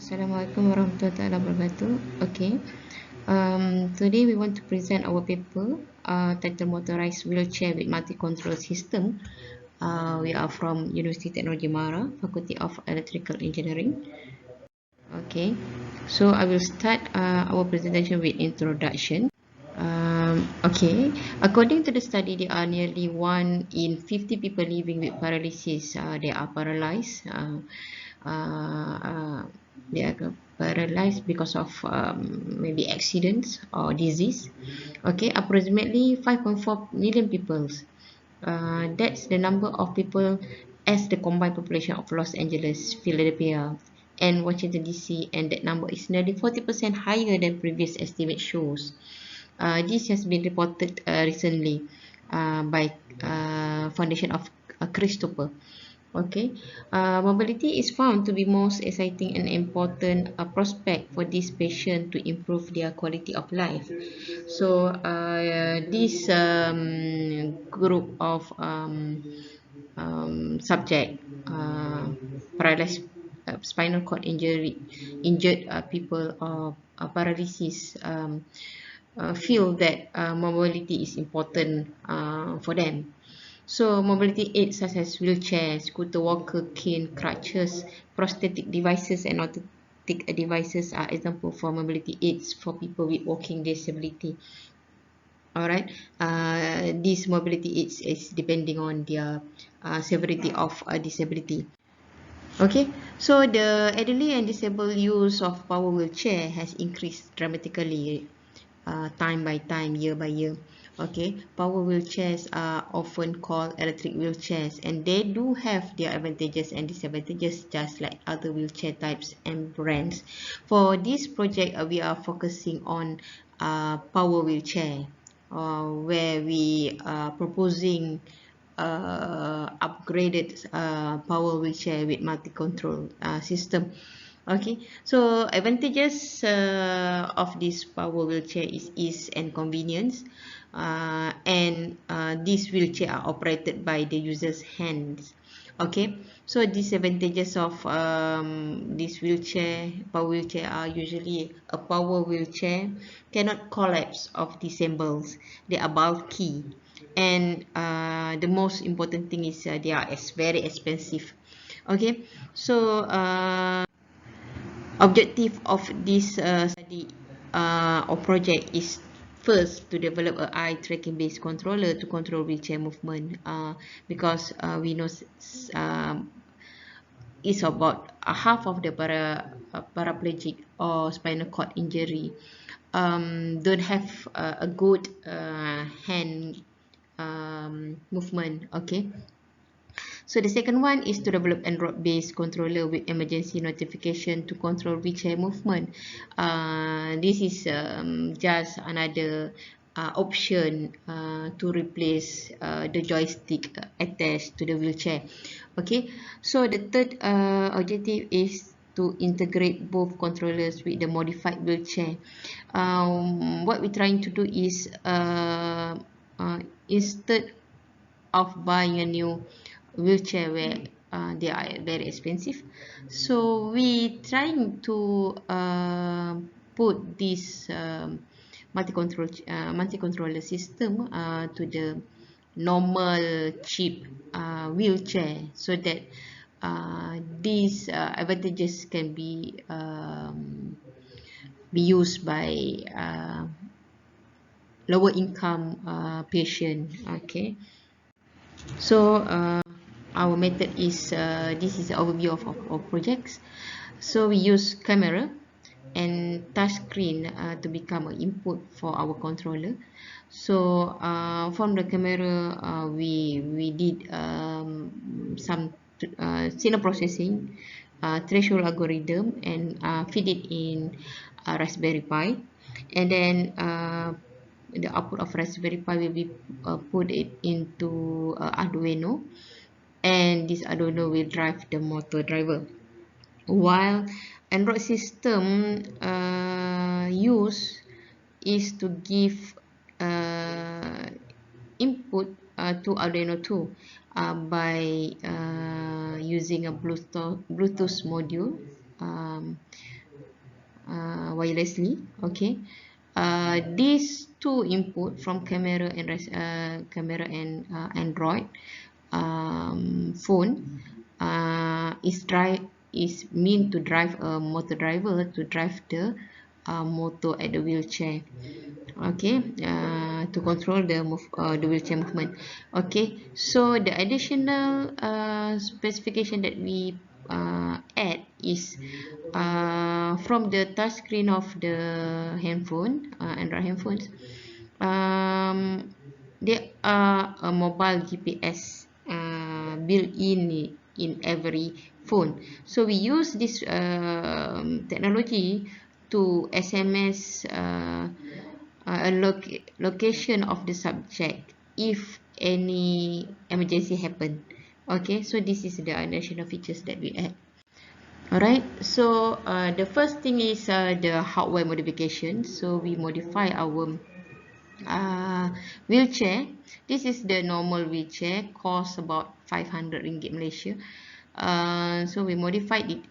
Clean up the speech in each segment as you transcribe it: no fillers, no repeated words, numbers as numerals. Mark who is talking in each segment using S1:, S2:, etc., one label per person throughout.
S1: Assalamualaikum warahmatullahi wabarakatuh. Okay. Today we want to present our paper titled Motorized Wheelchair with Multi-Control System. We are from University Technology Mara, Faculty of Electrical Engineering. Okay. So I will start our presentation with introduction. Okay. According to the study, there are nearly 1 in 50 people living with paralysis. They are paralyzed. They are paralyzed because of maybe accidents or disease. Okay, approximately 5.4 million people. That's the number of people as the combined population of Los Angeles, Philadelphia, and Washington DC, and that number is nearly 40% higher than previous estimate shows. This has been reported recently by Foundation of Christopher. Okay, mobility is found to be most exciting and important prospect for this patient to improve their quality of life. So this group of subject, paralyzed spinal cord injured people or paralysis, feel that mobility is important for them. So mobility aids such as wheelchairs, scooter walker, cane, crutches, prosthetic devices, and orthotic devices are example for mobility aids for people with walking disability. Alright, this mobility aids is depending on their severity of disability. Okay, so the elderly and disabled use of power wheelchair has increased dramatically time by time, year by year. Okay, power wheelchairs are often called electric wheelchairs, and they do have their advantages and disadvantages just like other wheelchair types and brands. For this project, we are focusing on power wheelchair, where we are proposing upgraded power wheelchair with multi-control system. Okay, so advantages of this power wheelchair is ease and convenience, and these wheelchair are operated by the user's hands. Okay, so disadvantages of this wheelchair, power wheelchair, are usually a power wheelchair cannot collapse or disassembles. They are bulky, and the most important thing is they are very expensive. Okay, so objective of this study or project is first to develop a eye tracking based controller to control wheelchair movement, because we know it's about half of the paraplegic or spinal cord injury don't have a good hand movement. Okay, so the second one is to develop Android-based controller with emergency notification to control wheelchair movement. This is just another option to replace the joystick attached to the wheelchair. Okay, so the third objective is to integrate both controllers with the modified wheelchair. What we're trying to do is instead of buying a new wheelchair where they are very expensive, so we trying to put this multi-controller system to the normal cheap wheelchair, so that these advantages can be used by lower income patient. Okay, so our method is this is the overview of our projects. So we use camera and touch screen to become an input for our controller. So from the camera, we did some signal processing, threshold algorithm, and feed it in Raspberry Pi, and then the output of Raspberry Pi will be put it into Arduino, and this Arduino will drive the motor driver, while Android system use is to give input to Arduino 2 by using a Bluetooth module, wirelessly. Okay, these two input from camera and Android phone is meant to drive a motor driver to drive the motor at the wheelchair. Okay, to control the wheelchair movement. Okay, so the additional specification that we add is from the touch screen of the handphone, Android handphones. There are a mobile GPS built in every phone. So we use this technology to SMS a location of the subject if any emergency happen. Okay, so this is the additional features that we add. Alright, so the first thing is the hardware modification. So we modify our wheelchair. This is the normal wheelchair, cost about 500 ringgit Malaysia. So we modified it.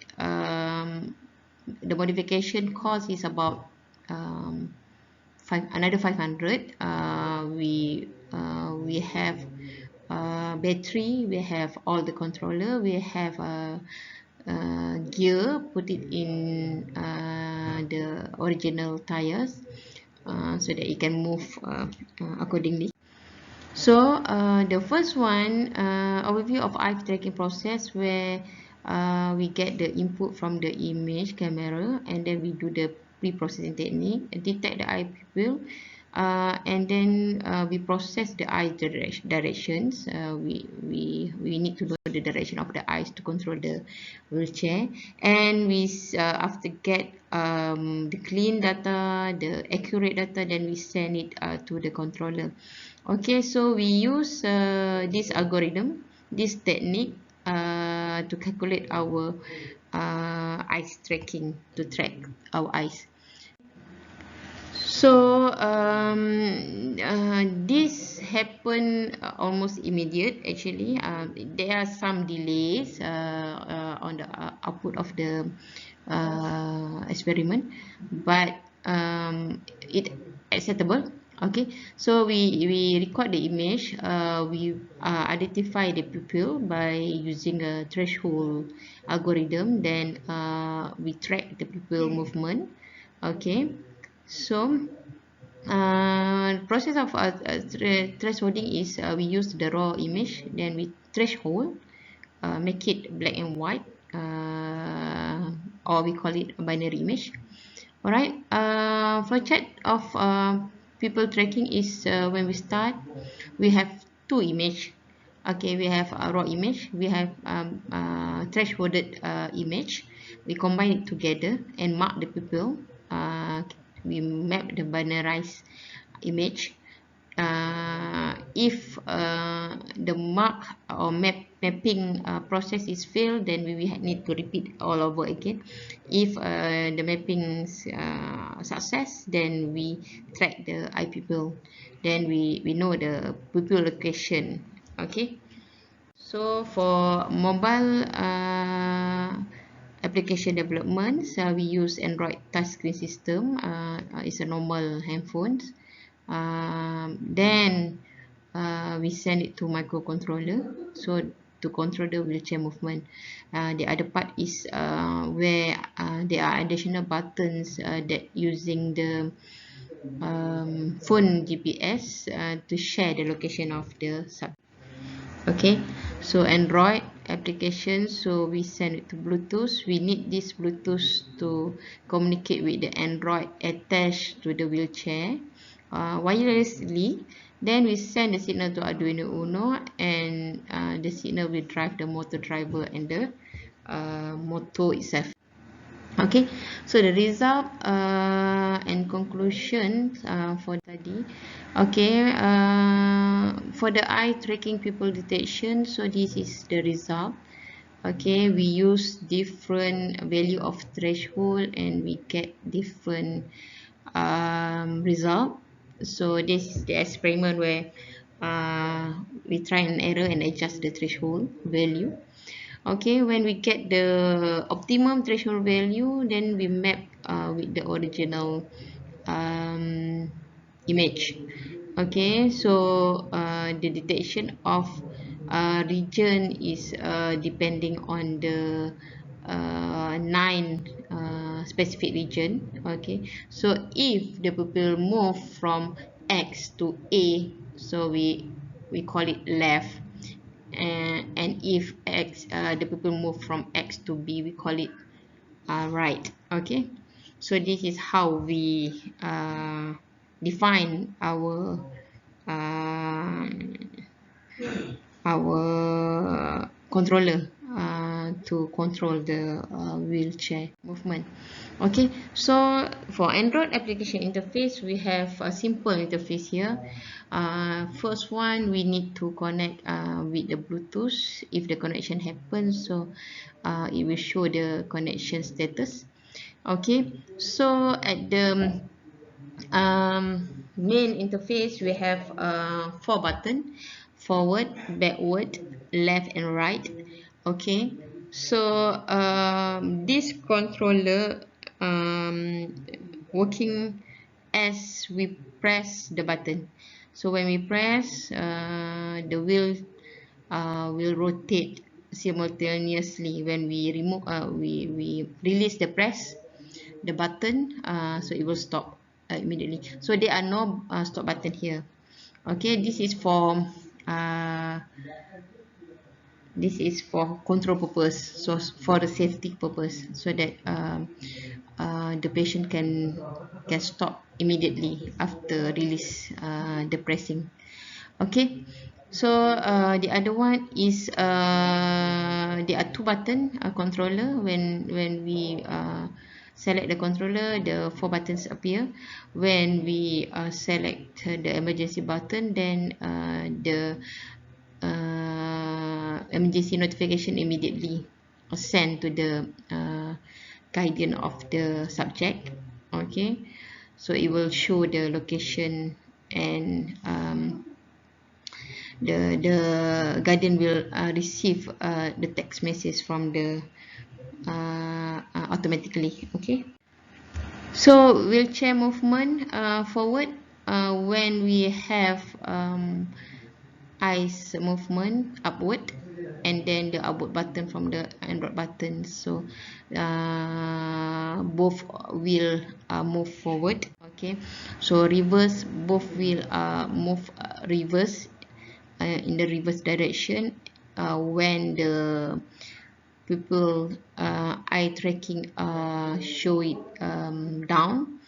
S1: The modification cost is about another 500. We have battery, we have all the controller, we have gear, put it in the original tires so that it can move accordingly. So the first one, overview of eye tracking process, where we get the input from the image camera, and then we do the pre-processing technique, detect the eye pupil, and then we process the eye directions. We need to know the direction of the eyes to control the wheelchair, and we after get the clean data, the accurate data, then we send it to the controller. Okay, so we use this algorithm, this technique to calculate our eyes tracking, to track our eyes. So this happened almost immediate. Actually, there are some delays on the output of the experiment, but it acceptable. Okay, so we record the image. We identify the pupil by using a threshold algorithm. Then we track the pupil movement. Okay, so process of thresholding is we use the raw image, then we threshold, make it black and white, or we call it a binary image. Alright, for chart of people tracking is when we start, we have two image. Okay, we have a raw image, we have thresholded image. We combine it together and mark the pupil. We map the binarized image. If the mark or mapping process is failed, then we need to repeat all over again. If the mapping success, then we track the eye pupil, then we know the pupil location. Okay, so for mobile application developments, we use Android touchscreen system. It's a normal handphones. Then we send it to microcontroller, so to control the wheelchair movement. The other part is where there are additional buttons that using the phone GPS to share the location of the sub. Okay, so Android application, so we send it to Bluetooth. We need this Bluetooth to communicate with the Android attached to the wheelchair wirelessly. Then we send the signal to Arduino Uno, and the signal will drive the motor driver and the motor itself. Okay, so the result and conclusion for study. Okay, for the eye tracking pupil detection, so this is the result. Okay, we use different value of threshold and we get different result. So this is the experiment where we try and error and adjust the threshold value. Okay, when we get the optimum threshold value, then we map with the original image. Okay, so the detection of region is depending on the 9 specific region. Okay, so if the pupil move from X to A, so we call it left, and if the pupil move from X to B, we call it right. Okay, so this is how we define our controller to control the wheelchair movement. Okay, so for Android application interface, we have a simple interface here. First one, we need to connect with the Bluetooth. If the connection happens, so it will show the connection status. Okay, so at the main interface, we have 4 buttons: forward, backward, left and right. Okay, so this controller working as we press the button. So when we press, the wheel will rotate simultaneously. When we remove we release the button, so it will stop immediately. So there are no stop button here. Okay, uh, this is for control purpose, so for the safety purpose, so that the patient can stop immediately after release the pressing. Okay, so the other one is there are 2 button controller. When we select the controller, the 4 buttons appear. When we select the emergency button, then the emergency notification immediately sent to the guardian of the subject. Okay, so it will show the location, and the guardian will receive the text message from the automatically. Okay, so wheelchair movement forward, when we have eyes movement upward, and then the upward button from the Android button, so both will move forward. Okay, so reverse, both will move reverse, in the reverse direction when the people eye tracking show it down,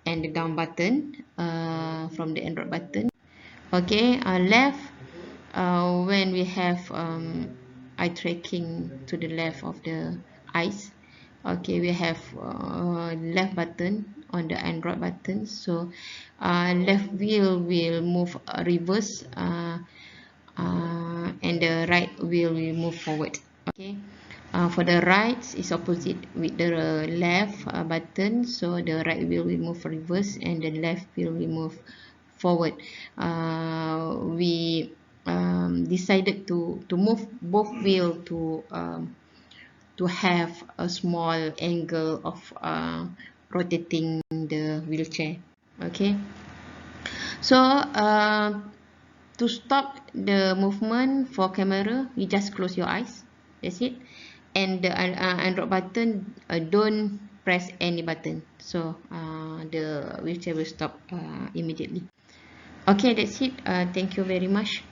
S1: and the down button from the Android button. Okay, left, when we have eye tracking to the left of the eyes. Okay, we have left button on the Android button, so left wheel will move reverse, and the right wheel will move forward. Okay, for the right is opposite with the left button, so the right wheel will move reverse and the left wheel will move forward. We decided to move both wheel to have a small angle of rotating the wheelchair. Okay, so to stop the movement for camera, you just close your eyes, that's it. And the Android button, don't press any button, so the wheelchair will stop immediately. Okay, that's it. Thank you very much.